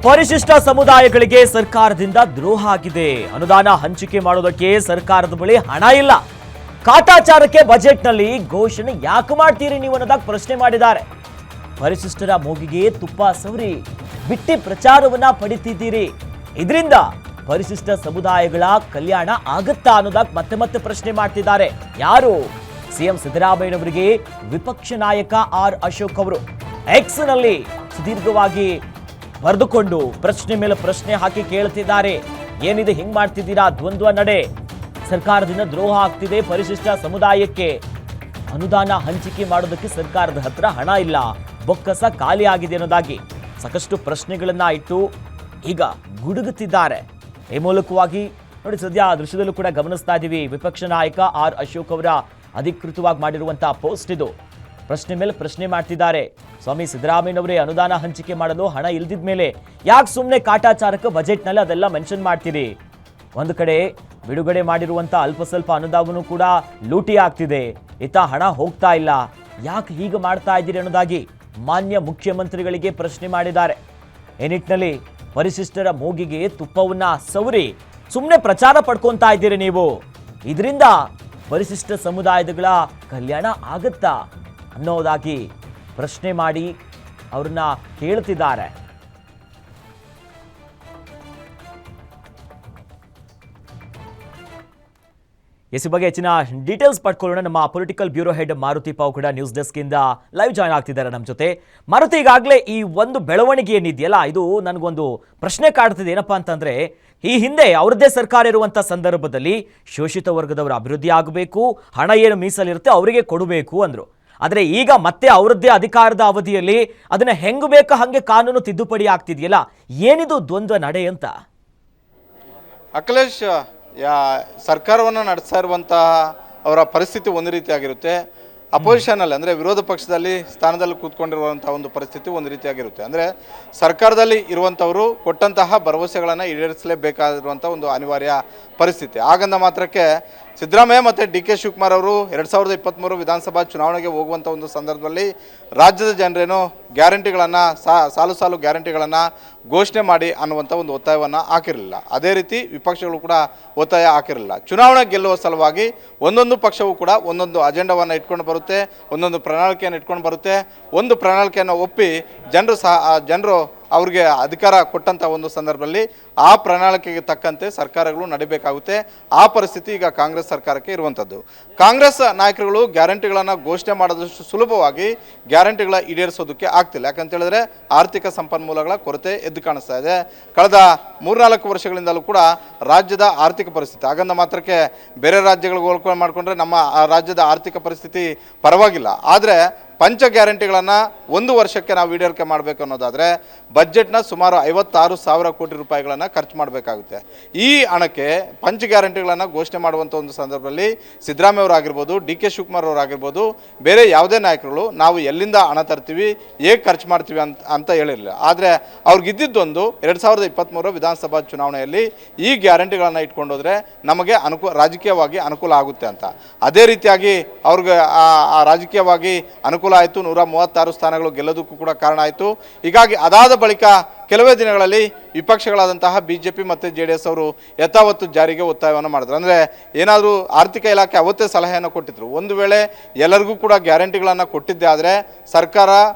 ಪರಿಶಿಷ್ಟ ಸಮುದಾಯಗಳಿಗೆ ಸರ್ಕಾರದಿಂದ ದ್ರೋಹ ಆಗಿದೆ. ಅನುದಾನ ಹಂಚಿಕೆ ಮಾಡೋದಕ್ಕೆ ಸರ್ಕಾರದ ಬಳಿ ಹಣ ಇಲ್ಲ. ಕಾಟಾಚಾರಕ್ಕೆ ಬಜೆಟ್ನಲ್ಲಿ ಘೋಷಣೆ ಯಾಕೆ ಮಾಡ್ತೀರಿ ನೀವು ಅನ್ನೋದಾಗಿ ಪ್ರಶ್ನೆ ಮಾಡಿದ್ದಾರೆ. ಪರಿಶಿಷ್ಟರ ಮೂಗಿಗೆ ತುಪ್ಪ ಸವರಿ ಬಿಟ್ಟಿ ಪ್ರಚಾರವನ್ನ ಪಡಿತಿದ್ದೀರಿ. ಇದರಿಂದ ಪರಿಶಿಷ್ಟ ಸಮುದಾಯಗಳ ಕಲ್ಯಾಣ ಆಗುತ್ತಾ ಅನ್ನೋದಾಗಿ ಮತ್ತೆ ಮತ್ತೆ ಪ್ರಶ್ನೆ ಮಾಡ್ತಿದ್ದಾರೆ. ಯಾರು? ಸಿಎಂ ಸಿದ್ದರಾಮಯ್ಯನವರಿಗೆ ವಿಪಕ್ಷ ನಾಯಕ ಆರ್ ಅಶೋಕ್ ಅವರು ಎಕ್ಸ್ ನಲ್ಲಿ ಸುದೀರ್ಘವಾಗಿ ಬರೆದುಕೊಂಡು ಪ್ರಶ್ನೆ ಮೇಲೆ ಪ್ರಶ್ನೆ ಹಾಕಿ ಕೇಳ್ತಿದ್ದಾರೆ. ಏನಿದೆ, ಹಿಂಗ್ ಮಾಡ್ತಿದ್ದೀರಾ? ದ್ವಂದ್ವ ನಡೆ. ಸರ್ಕಾರದಿಂದ ದ್ರೋಹ ಆಗ್ತಿದೆ. ಪರಿಶಿಷ್ಟ ಸಮುದಾಯಕ್ಕೆ ಅನುದಾನ ಹಂಚಿಕೆ ಮಾಡೋದಕ್ಕೆ ಸರ್ಕಾರದ ಹತ್ರ ಹಣ ಇಲ್ಲ, ಬೊಕ್ಕಸ ಖಾಲಿ ಆಗಿದೆ ಅನ್ನೋದಾಗಿ ಸಾಕಷ್ಟು ಪ್ರಶ್ನೆಗಳನ್ನ ಇಟ್ಟು ಈಗ ಗುಡುಗುತ್ತಿದ್ದಾರೆ. ಈ ಮೂಲಕವಾಗಿ ನೋಡಿ, ಸದ್ಯ ದೃಶ್ಯದಲ್ಲೂ ಕೂಡ ಗಮನಿಸ್ತಾ ಇದ್ದೀವಿ. ವಿಪಕ್ಷ ನಾಯಕ ಆರ್ ಅಶೋಕ್ ಅವರ ಅಧಿಕೃತವಾಗಿ ಮಾಡಿರುವಂತಹ ಪೋಸ್ಟ್ ಇದು. ಪ್ರಶ್ನೆ ಮೇಲೆ ಪ್ರಶ್ನೆ ಮಾಡ್ತಿದ್ದಾರೆ. ಸ್ವಾಮಿ ಸಿದ್ದರಾಮಯ್ಯನವರೇ, ಅನುದಾನ ಹಂಚಿಕೆ ಮಾಡಲು ಹಣ ಇಲ್ದಿದ ಮೇಲೆ ಯಾಕೆ ಸುಮ್ಮನೆ ಕಾಟಾಚಾರಕ್ಕೆ ಬಜೆಟ್ನಲ್ಲಿ ಅದೆಲ್ಲ ಮೆನ್ಷನ್ ಮಾಡ್ತೀರಿ? ಒಂದು ಕಡೆ ಬಿಡುಗಡೆ ಮಾಡಿರುವಂಥ ಅಲ್ಪ ಸ್ವಲ್ಪ ಅನುದಾನವೂ ಕೂಡ ಲೂಟಿ ಆಗ್ತಿದೆ, ಇತ್ತ ಹಣ ಹೋಗ್ತಾ ಇಲ್ಲ. ಯಾಕೆ ಹೀಗೆ ಮಾಡ್ತಾ ಇದ್ದೀರಿ ಅನ್ನೋದಾಗಿ ಮಾನ್ಯ ಮುಖ್ಯಮಂತ್ರಿಗಳಿಗೆ ಪ್ರಶ್ನೆ ಮಾಡಿದ್ದಾರೆ. ಈ ನಿಟ್ಟಿನಲ್ಲಿ ಪರಿಶಿಷ್ಟರ ಮೂಗಿಗೆ ತುಪ್ಪವನ್ನ ಸವರಿ ಸುಮ್ಮನೆ ಪ್ರಚಾರ ಪಡ್ಕೊತಾ ಇದ್ದೀರಿ ನೀವು. ಇದರಿಂದ ಪರಿಶಿಷ್ಟ ಸಮುದಾಯಗಳ ಕಲ್ಯಾಣ ಆಗತ್ತಾ ಅನ್ನೋದಾಗಿ ಪ್ರಶ್ನೆ ಮಾಡಿ ಅವ್ರನ್ನ ಕೇಳ್ತಿದ್ದಾರೆ. ಈ ಬಗ್ಗೆ ಹೆಚ್ಚಿನ ಡೀಟೇಲ್ಸ್ ಪಡ್ಕೊಳ್ಳೋಣ. ನಮ್ಮ political bureau head Maruti pav ಕೂಡ ನ್ಯೂಸ್ ಡೆಸ್ಕ್ ಇಂದ ಲೈವ್ ಜಾಯ್ನ್ ಆಗ್ತಿದ್ದಾರೆ ನಮ್ಮ ಜೊತೆ. ಮಾರುತಿ, ಈಗಾಗಲೇ ಈ ಒಂದು ಬೆಳವಣಿಗೆ ಏನಿದೆಯಲ್ಲ, ಇದು ನನಗೊಂದು ಪ್ರಶ್ನೆ ಕಾಡ್ತಿದೆ. ಏನಪ್ಪಾ ಅಂತಂದ್ರೆ, ಈ ಹಿಂದೆ ಅವ್ರದ್ದೇ ಸರ್ಕಾರ ಇರುವಂತ ಸಂದರ್ಭದಲ್ಲಿ ಶೋಷಿತ ವರ್ಗದವರ ಅಭಿವೃದ್ಧಿ ಆಗಬೇಕು, ಹಣ ಏನು ಮೀಸಲಿರುತ್ತೆ ಅವರಿಗೆ ಕೊಡಬೇಕು ಅಂದ್ರು. ಆದರೆ ಈಗ ಮತ್ತೆ ಅವರದ್ದೇ ಅಧಿಕಾರದ ಅವಧಿಯಲ್ಲಿ ಅದನ್ನ ಹೆಂಗ್ ಬೇಕೋ ಹಂಗೆ ಕಾನೂನು ತಿದ್ದುಪಡಿ ಆಗ್ತಿದೆಯಲ್ಲ, ಏನಿದು ದ್ವಂದ್ವ ನಡೆ ಅಂತ? ಅಖಿಲೇಶ್ ಸರ್ಕಾರವನ್ನು ನಡೆಸ್ತಾ ಇರುವಂತಹ ಅವರ ಪರಿಸ್ಥಿತಿ ಒಂದು ರೀತಿಯಾಗಿರುತ್ತೆ. ಅಪೋಸಿಷನಲ್ಲಿ ಅಂದರೆ ವಿರೋಧ ಪಕ್ಷದಲ್ಲಿ ಸ್ಥಾನದಲ್ಲಿ ಕೂತ್ಕೊಂಡಿರುವಂಥ ಒಂದು ಪರಿಸ್ಥಿತಿ ಒಂದು ರೀತಿಯಾಗಿರುತ್ತೆ. ಅಂದರೆ ಸರ್ಕಾರದಲ್ಲಿ ಇರುವಂಥವರು ಕೊಟ್ಟಂತಹ ಭರವಸೆಗಳನ್ನು ಈಡೇರಿಸಲೇಬೇಕಾಗಿರುವಂಥ ಒಂದು ಅನಿವಾರ್ಯ ಪರಿಸ್ಥಿತಿ. ಹಾಗಂದ ಮಾತ್ರಕ್ಕೆ ಸಿದ್ದರಾಮಯ್ಯ ಮತ್ತು ಡಿ ಕೆ ಶಿವಕುಮಾರ್ ಅವರು 2023 ವಿಧಾನಸಭಾ ಚುನಾವಣೆಗೆ ಹೋಗುವಂಥ ಒಂದು ಸಂದರ್ಭದಲ್ಲಿ ರಾಜ್ಯದ ಜನರೇನು ಗ್ಯಾರಂಟಿಗಳನ್ನು ಸಾಲು ಸಾಲು ಗ್ಯಾರಂಟಿಗಳನ್ನು ಘೋಷಣೆ ಮಾಡಿ ಅನ್ನುವಂಥ ಒಂದು ಒತ್ತಾಯವನ್ನು ಹಾಕಿರಲಿಲ್ಲ. ಅದೇ ರೀತಿ ವಿಪಕ್ಷಗಳು ಕೂಡ ಒತ್ತಾಯ ಹಾಕಿರಲಿಲ್ಲ. ಚುನಾವಣೆ ಗೆಲ್ಲುವ ಸಲುವಾಗಿ ಒಂದೊಂದು ಪಕ್ಷವೂ ಕೂಡ ಒಂದೊಂದು ಅಜೆಂಡಾವನ್ನು ಇಟ್ಕೊಂಡು ಬರುತ್ತೆ, ಒಂದೊಂದು ಪ್ರಣಾಳಿಕೆಯನ್ನು ಇಟ್ಕೊಂಡು ಬರುತ್ತೆ. ಒಂದು ಪ್ರಣಾಳಿಕೆಯನ್ನು ಒಪ್ಪಿ ಜನರು ಅವ್ರಿಗೆ ಅಧಿಕಾರ ಕೊಟ್ಟಂಥ ಒಂದು ಸಂದರ್ಭದಲ್ಲಿ ಆ ಪ್ರಣಾಳಿಕೆಗೆ ತಕ್ಕಂತೆ ಸರ್ಕಾರಗಳು ನಡಿಬೇಕಾಗುತ್ತೆ. ಆ ಪರಿಸ್ಥಿತಿ ಈಗ ಕಾಂಗ್ರೆಸ್ ಸರ್ಕಾರಕ್ಕೆ ಇರುವಂಥದ್ದು. ಕಾಂಗ್ರೆಸ್ ನಾಯಕರುಗಳು ಗ್ಯಾರಂಟಿಗಳನ್ನು ಘೋಷಣೆ ಮಾಡೋದಷ್ಟು ಸುಲಭವಾಗಿ ಗ್ಯಾರಂಟಿಗಳ ಈಡೇರಿಸೋದಕ್ಕೆ ಆಗ್ತಿಲ್ಲ. ಯಾಕಂತೇಳಿದ್ರೆ ಆರ್ಥಿಕ ಸಂಪನ್ಮೂಲಗಳ ಕೊರತೆ ಎದ್ದು ಕಾಣಿಸ್ತಾ ಇದೆ. ಕಳೆದ 3-4 ವರ್ಷಗಳಿಂದಲೂ ಕೂಡ ರಾಜ್ಯದ ಆರ್ಥಿಕ ಪರಿಸ್ಥಿತಿ, ಹಾಗಂದ ಮಾತ್ರಕ್ಕೆ ಬೇರೆ ರಾಜ್ಯಗಳಿಗೆ ಹೋಲಿಕೆ ಮಾಡಿಕೊಂಡ್ರೆ ನಮ್ಮ ರಾಜ್ಯದ ಆರ್ಥಿಕ ಪರಿಸ್ಥಿತಿ ಪರವಾಗಿಲ್ಲ. ಆದರೆ ಪಂಚ ಗ್ಯಾರಂಟಿಗಳನ್ನು 1 ವರ್ಷಕ್ಕೆ ನಾವು ಈಡೇರಿಕೆ ಮಾಡಬೇಕು ಅನ್ನೋದಾದರೆ ಬಜೆಟ್ನ ಸುಮಾರು 56,000 ಕೋಟಿ ರೂಪಾಯಿಗಳನ್ನು ಖರ್ಚು ಮಾಡಬೇಕಾಗುತ್ತೆ. ಈ ಹಣಕ್ಕೆ ಪಂಚ ಗ್ಯಾರಂಟಿಗಳನ್ನು ಘೋಷಣೆ ಮಾಡುವಂಥ ಒಂದು ಸಂದರ್ಭದಲ್ಲಿ ಸಿದ್ದರಾಮಯ್ಯ ಅವರಾಗಿರ್ಬೋದು, ಡಿ ಕೆ ಶಿವಕುಮಾರ್ ಅವರಾಗಿರ್ಬೋದು, ಬೇರೆ ಯಾವುದೇ ನಾಯಕರುಗಳು ನಾವು ಎಲ್ಲಿಂದ ಹಣ ತರ್ತೀವಿ, ಹೇಗೆ ಖರ್ಚು ಮಾಡ್ತೀವಿ ಅಂತ ಹೇಳಿರಲಿಲ್ಲ. ಆದರೆ ಅವ್ರಿಗಿದ್ದೊಂದು 2023 ವಿಧಾನಸಭಾ ಚುನಾವಣೆಯಲ್ಲಿ ಈ ಗ್ಯಾರಂಟಿಗಳನ್ನು ಇಟ್ಕೊಂಡೋದ್ರೆ ನಮಗೆ ರಾಜಕೀಯವಾಗಿ ಅನುಕೂಲ ಆಗುತ್ತೆ ಅಂತ. ಅದೇ ರೀತಿಯಾಗಿ ಅವ್ರಿಗೆ ರಾಜಕೀಯವಾಗಿ ಅನುಕೂಲ ಆಯಿತು. 136 ಸ್ಥಾನಗಳು ಗೆಲ್ಲೋದಕ್ಕೂ ಕೂಡ ಕಾರಣ ಆಯಿತು. ಹೀಗಾಗಿ ಅದಾದ ಬಳಿಕ ಕೆಲವೇ ದಿನಗಳಲ್ಲಿ ವಿಪಕ್ಷಗಳಾದಂತಹ BJP ಮತ್ತು JDS ಅವರು ಯಥಾವತ್ತು ಜಾರಿಗೆ ಒತ್ತಾಯವನ್ನು ಮಾಡಿದ್ರು. ಅಂದರೆ ಏನಾದರೂ ಆರ್ಥಿಕ ಇಲಾಖೆ ಅವತ್ತೇ ಸಲಹೆಯನ್ನು ಕೊಟ್ಟಿದ್ರು, ಒಂದು ವೇಳೆ ಎಲ್ಲರಿಗೂ ಕೂಡ ಗ್ಯಾರಂಟಿಗಳನ್ನು ಕೊಟ್ಟಿದ್ದೆ ಆದರೆ ಸರ್ಕಾರ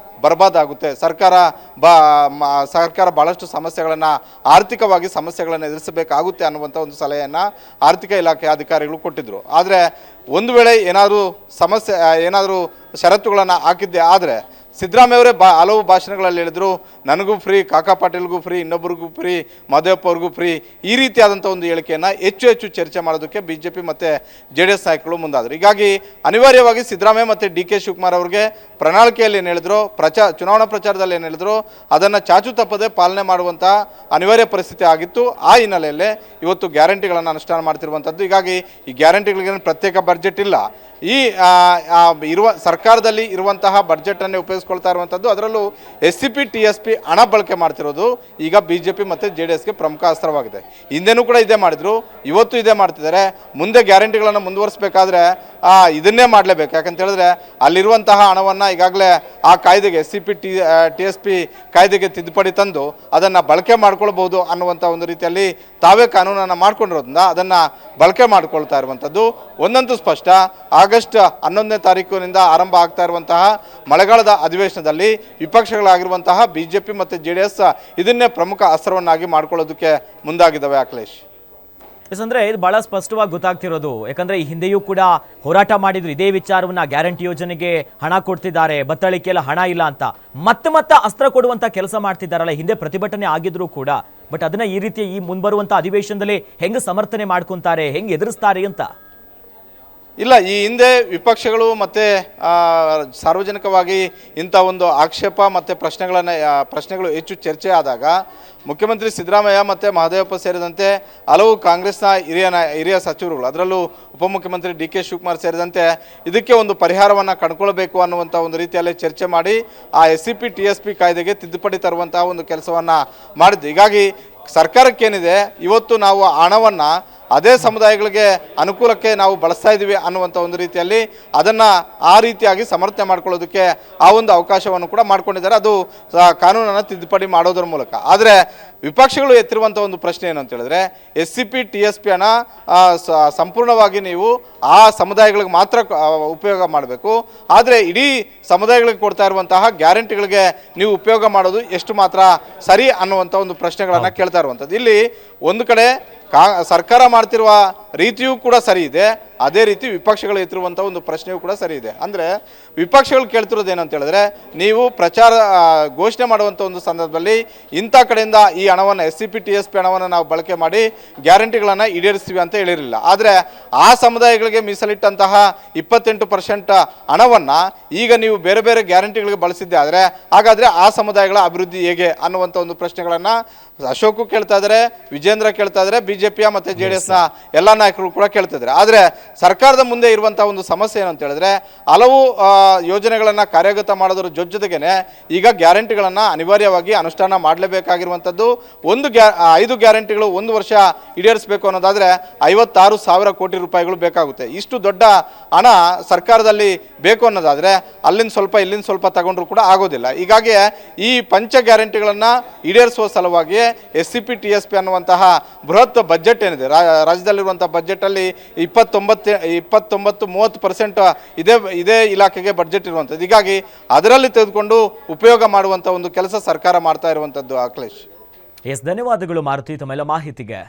ಬರ್ಬಾದಾಗುತ್ತೆ, ಸರ್ಕಾರ ಭಾಳಷ್ಟು ಸಮಸ್ಯೆಗಳನ್ನು, ಆರ್ಥಿಕವಾಗಿ ಸಮಸ್ಯೆಗಳನ್ನು ಎದುರಿಸಬೇಕಾಗುತ್ತೆ ಅನ್ನುವಂಥ ಒಂದು ಸಲಹೆಯನ್ನು ಆರ್ಥಿಕ ಇಲಾಖೆ ಅಧಿಕಾರಿಗಳು ಕೊಟ್ಟಿದ್ದರು. ಆದರೆ ಒಂದು ವೇಳೆ ಏನಾದರೂ ಷರತ್ತುಗಳನ್ನು ಹಾಕಿದ್ದೆ ಆದರೆ ಸಿದ್ದರಾಮಯ್ಯ ಅವರೇ ಹಲವು ಭಾಷಣಗಳಲ್ಲಿ ಹೇಳಿದ್ರು, ನನಗೂ ಫ್ರೀ, ಕಾಕಾ ಪಾಟೀಲ್ಗೂ ಫ್ರೀ, ಇನ್ನೊಬ್ಬರಿಗೂ ಫ್ರೀ, ಮಹದೇವಪ್ಪ ಅವ್ರಿಗೂ ಫ್ರೀ. ಈ ರೀತಿಯಾದಂಥ ಒಂದು ಹೇಳಿಕೆಯನ್ನು ಹೆಚ್ಚು ಚರ್ಚೆ ಮಾಡೋದಕ್ಕೆ BJP ಮತ್ತು JDS ನಾಯಕರು ಮುಂದಾದರು. ಹೀಗಾಗಿ ಅನಿವಾರ್ಯವಾಗಿ ಸಿದ್ದರಾಮಯ್ಯ ಮತ್ತು ಡಿ ಕೆ ಶಿವಕುಮಾರ್ ಅವ್ರಿಗೆ ಪ್ರಣಾಳಿಕೆಯಲ್ಲಿ ಏನು ಹೇಳಿದ್ರು, ಚುನಾವಣಾ ಪ್ರಚಾರದಲ್ಲಿ ಏನು ಹೇಳಿದ್ರು, ಅದನ್ನು ಚಾಚು ತಪ್ಪದೆ ಪಾಲನೆ ಮಾಡುವಂಥ ಅನಿವಾರ್ಯ ಪರಿಸ್ಥಿತಿ ಆಗಿತ್ತು. ಆ ಹಿನ್ನೆಲೆಯಲ್ಲೇ ಇವತ್ತು ಗ್ಯಾರಂಟಿಗಳನ್ನು ಅನುಷ್ಠಾನ ಮಾಡ್ತಿರುವಂಥದ್ದು. ಹೀಗಾಗಿ ಈ ಗ್ಯಾರಂಟಿಗಳಿಗೆ ಪ್ರತ್ಯೇಕ ಬಜೆಟ್ ಇಲ್ಲ. ಈ ಸರ್ಕಾರದಲ್ಲಿ ಇರುವಂತಹ ಬಜೆಟನ್ನೇ ಉಪಯೋಗಿಸ್ಕೊಳ್ತಾ ಇರುವಂಥದ್ದು. ಅದರಲ್ಲೂ SCP TSP ಹಣ ಬಳಕೆ ಮಾಡ್ತಿರೋದು ಈಗ BJP ಮತ್ತು JDSಗೆ ಪ್ರಮುಖ ಅಸ್ತ್ರವಾಗಿದೆ. ಹಿಂದೆನೂ ಕೂಡ ಇದೇ ಮಾಡಿದ್ರು, ಇವತ್ತು ಇದೇ ಮಾಡ್ತಿದ್ದಾರೆ. ಮುಂದೆ ಗ್ಯಾರಂಟಿಗಳನ್ನು ಮುಂದುವರಿಸಬೇಕಾದ್ರೆ ಇದನ್ನೇ ಮಾಡಲೇಬೇಕು. ಯಾಕಂತ ಹೇಳಿದ್ರೆ ಅಲ್ಲಿರುವಂತಹ ಹಣವನ್ನು ಈಗಾಗಲೇ ಆ ಕಾಯ್ದೆಗೆ SCP TSP ಕಾಯ್ದೆಗೆ ತಿದ್ದುಪಡಿ ತಂದು ಅದನ್ನು ಬಳಕೆ ಮಾಡ್ಕೊಳ್ಬೋದು ಅನ್ನುವಂಥ ಒಂದು ರೀತಿಯಲ್ಲಿ ತಾವೇ ಕಾನೂನನ್ನು ಮಾಡ್ಕೊಂಡಿರೋದ್ರಿಂದ ಅದನ್ನು ಬಳಕೆ ಮಾಡ್ಕೊಳ್ತಾ ಇರುವಂಥದ್ದು ಒಂದಂತೂ ಸ್ಪಷ್ಟ. ಆಗಸ್ಟ್ 11ನೇ ತಾರೀಕಿನಿಂದ ಆರಂಭ ಆಗ್ತಾ ಇರುವಂತಹ ಮಳೆಗಾಲದ ಅಧಿವೇಶನದಲ್ಲಿ ವಿಪಕ್ಷಗಳಾಗಿರುವಂತಹ BJP ಮತ್ತು JDS ಇದನ್ನೇ ಪ್ರಮುಖ ಅಸ್ತ್ರವನ್ನಾಗಿ ಮಾಡ್ಕೊಳ್ಳೋದಕ್ಕೆ ಮುಂದಾಗಿದ್ದಾವೆ. ಅಖಿಲೇಶ್, ಅಂದ್ರೆ ಇದು ಬಹಳ ಸ್ಪಷ್ಟವಾಗಿ ಗೊತ್ತಾಗ್ತಿರೋದು. ಯಾಕಂದ್ರೆ ಈ ಹಿಂದೆಯೂ ಕೂಡ ಹೋರಾಟ ಮಾಡಿದ್ರು ಇದೇ ವಿಚಾರವನ್ನ, ಗ್ಯಾರಂಟಿ ಯೋಜನೆಗೆ ಹಣ ಕೊಡ್ತಿದ್ದಾರೆ, ಬತ್ತಳಿಕೆಲ್ಲ ಹಣ ಇಲ್ಲ ಅಂತ ಮತ್ತೆ ಅಸ್ತ್ರ ಕೊಡುವಂತ ಕೆಲಸ ಮಾಡ್ತಿದ್ದಾರಲ್ಲ. ಹಿಂದೆ ಪ್ರತಿಭಟನೆ ಆಗಿದ್ರು ಕೂಡ, ಬಟ್ ಅದನ್ನ ಈ ರೀತಿ ಈ ಮುಂಬರುವಂತ ಅಧಿವೇಶನದಲ್ಲಿ ಹೆಂಗ್ ಸಮರ್ಥನೆ ಮಾಡ್ಕೊಂತಾರೆ, ಹೆಂಗ್ ಎದುರಿಸ್ತಾರೆ ಅಂತ. ಇಲ್ಲ, ಈ ಹಿಂದೆ ವಿಪಕ್ಷಗಳು ಮತ್ತು ಸಾರ್ವಜನಿಕವಾಗಿ ಇಂಥ ಒಂದು ಆಕ್ಷೇಪ ಮತ್ತು ಪ್ರಶ್ನೆಗಳು ಹೆಚ್ಚು ಚರ್ಚೆ ಆದಾಗ ಮುಖ್ಯಮಂತ್ರಿ ಸಿದ್ದರಾಮಯ್ಯ ಮತ್ತು ಮಹದೇವಪ್ಪ ಸೇರಿದಂತೆ ಹಲವು ಕಾಂಗ್ರೆಸ್ನ ಹಿರಿಯ ಸಚಿವರುಗಳು, ಅದರಲ್ಲೂ ಉಪಮುಖ್ಯಮಂತ್ರಿ DK ಶಿವಕುಮಾರ್ ಸೇರಿದಂತೆ ಇದಕ್ಕೆ ಒಂದು ಪರಿಹಾರವನ್ನು ಕಂಡುಕೊಳ್ಬೇಕು ಅನ್ನುವಂಥ ಒಂದು ರೀತಿಯಲ್ಲಿ ಚರ್ಚೆ ಮಾಡಿ ಆ SCP TSP ಕಾಯ್ದೆಗೆ ತಿದ್ದುಪಡಿ ತರುವಂತಹ ಒಂದು ಕೆಲಸವನ್ನು ಮಾಡಿದ್ದು. ಹೀಗಾಗಿ ಸರ್ಕಾರಕ್ಕೇನಿದೆ, ಇವತ್ತು ನಾವು ಹಣವನ್ನು ಅದೇ ಸಮುದಾಯಗಳಿಗೆ ಅನುಕೂಲಕ್ಕೆ ನಾವು ಬಳಸ್ತಾ ಇದ್ದೀವಿ ಅನ್ನುವಂಥ ಒಂದು ರೀತಿಯಲ್ಲಿ ಅದನ್ನು ಆ ರೀತಿಯಾಗಿ ಸಮರ್ಥನೆ ಮಾಡ್ಕೊಳ್ಳೋದಕ್ಕೆ ಆ ಒಂದು ಅವಕಾಶವನ್ನು ಕೂಡ ಮಾಡ್ಕೊಂಡಿದ್ದಾರೆ, ಅದು ಕಾನೂನನ್ನು ತಿದ್ದುಪಡಿ ಮಾಡೋದ್ರ ಮೂಲಕ. ಆದರೆ ವಿಪಕ್ಷಗಳು ಎತ್ತಿರುವಂಥ ಒಂದು ಪ್ರಶ್ನೆ ಏನು ಅಂತ ಹೇಳಿದ್ರೆ, SCP TSP ಹಣ ಸಂಪೂರ್ಣವಾಗಿ ನೀವು ಆ ಸಮುದಾಯಗಳಿಗೆ ಮಾತ್ರ ಉಪಯೋಗ ಮಾಡಬೇಕು, ಆದರೆ ಇಡೀ ಸಮುದಾಯಗಳಿಗೆ ಕೊಡ್ತಾ ಇರುವಂತಹ ಗ್ಯಾರಂಟಿಗಳಿಗೆ ನೀವು ಉಪಯೋಗ ಮಾಡೋದು ಎಷ್ಟು ಮಾತ್ರ ಸರಿ ಅನ್ನುವಂಥ ಒಂದು ಪ್ರಶ್ನೆಗಳನ್ನು ಕೇಳ್ತಾ ಇರುವಂಥದ್ದು. ಇಲ್ಲಿ ಒಂದು ಕಡೆ ಸರ್ಕಾರ ಮಾಡ್ತಿರುವ ರೀತಿಯೂ ಕೂಡ ಸರಿ ಇದೆ, ಅದೇ ರೀತಿ ವಿಪಕ್ಷಗಳು ಎತ್ತಿರುವಂಥ ಒಂದು ಪ್ರಶ್ನೆಯೂ ಕೂಡ ಸರಿ ಇದೆ. ಅಂದರೆ ವಿಪಕ್ಷಗಳು ಕೇಳ್ತಿರೋದು ಏನಂತ ಹೇಳಿದ್ರೆ, ನೀವು ಘೋಷಣೆ ಮಾಡುವಂಥ ಒಂದು ಸಂದರ್ಭದಲ್ಲಿ ಇಂಥ ಕಡೆಯಿಂದ ಈ ಹಣವನ್ನು SCP TSP ಹಣವನ್ನು ನಾವು ಬಳಕೆ ಮಾಡಿ ಗ್ಯಾರಂಟಿಗಳನ್ನು ಈಡೇರಿಸ್ತೀವಿ ಅಂತ ಹೇಳಿರಲಿಲ್ಲ. ಆದರೆ ಆ ಸಮುದಾಯಗಳಿಗೆ ಮೀಸಲಿಟ್ಟಂತಹ 28% ಹಣವನ್ನು ಈಗ ನೀವು ಬೇರೆ ಬೇರೆ ಗ್ಯಾರಂಟಿಗಳಿಗೆ ಬಳಸಿದ್ದೆ ಆದರೆ ಹಾಗಾದರೆ ಆ ಸಮುದಾಯಗಳ ಅಭಿವೃದ್ಧಿ ಹೇಗೆ ಅನ್ನುವಂಥ ಒಂದು ಪ್ರಶ್ನೆಗಳನ್ನು ಅಶೋಕು ಕೇಳ್ತಾ ಇದ್ದಾರೆ, ವಿಜೇಂದ್ರ ಕೇಳ್ತಾ ಇದ್ದಾರೆ, BJPಯ ಮತ್ತು JDSನ ಎಲ್ಲ ನಾಯಕರು ಕೂಡ ಕೇಳ್ತಿದ್ದಾರೆ. ಆದರೆ ಸರ್ಕಾರದ ಮುಂದೆ ಇರುವಂಥ ಒಂದು ಸಮಸ್ಯೆ ಏನು ಅಂತ ಹೇಳಿದ್ರೆ, ಹಲವು ಯೋಜನೆಗಳನ್ನು ಕಾರ್ಯಗತ ಮಾಡೋದ್ರ ಜೊತೆಗೇನೆ ಈಗ ಗ್ಯಾರಂಟಿಗಳನ್ನು ಅನಿವಾರ್ಯವಾಗಿ ಅನುಷ್ಠಾನ ಮಾಡಲೇಬೇಕಾಗಿರುವಂಥದ್ದು. 5 ಗ್ಯಾರಂಟಿಗಳು 1 ವರ್ಷ ಈಡೇರಿಸಬೇಕು ಅನ್ನೋದಾದರೆ 56,000 ಕೋಟಿ ರೂಪಾಯಿಗಳು ಬೇಕಾಗುತ್ತೆ. ಇಷ್ಟು ದೊಡ್ಡ ಹಣ ಸರ್ಕಾರದಲ್ಲಿ ಬೇಕು ಅನ್ನೋದಾದರೆ ಅಲ್ಲಿಂದ ಸ್ವಲ್ಪ ಇಲ್ಲಿಂದ ಸ್ವಲ್ಪ ತಗೊಂಡ್ರು ಕೂಡ ಆಗೋದಿಲ್ಲ. ಹೀಗಾಗಿ ಈ ಪಂಚ ಗ್ಯಾರಂಟಿಗಳನ್ನು ಈಡೇರಿಸುವ ಸಲುವಾಗಿ SCP TSP ಅನ್ನುವಂತಹ ಬೃಹತ್ ಬಜೆಟ್ ಏನಿದೆ, ರಾಜ್ಯದಲ್ಲಿರುವಂಥ ಬಜೆಟಲ್ಲಿ 29-30% ಇದೇ ಇಲಾಖೆಗೆ ಬಜೆಟ್ ಇರುವಂಥದ್ದು. ಹೀಗಾಗಿ ಅದರಲ್ಲಿ ತೆಗೆದುಕೊಂಡು ಉಪಯೋಗ ಮಾಡುವಂಥ ಒಂದು ಕೆಲಸ ಸರ್ಕಾರ ಮಾಡ್ತಾ ಇರುವಂಥದ್ದು. ಅಖಿಲೇಶ್, ಧನ್ಯವಾದಗಳು ಮಾರುತಿ ತಮ್ಮೆಲ್ಲ ಮಾಹಿತಿಗೆ.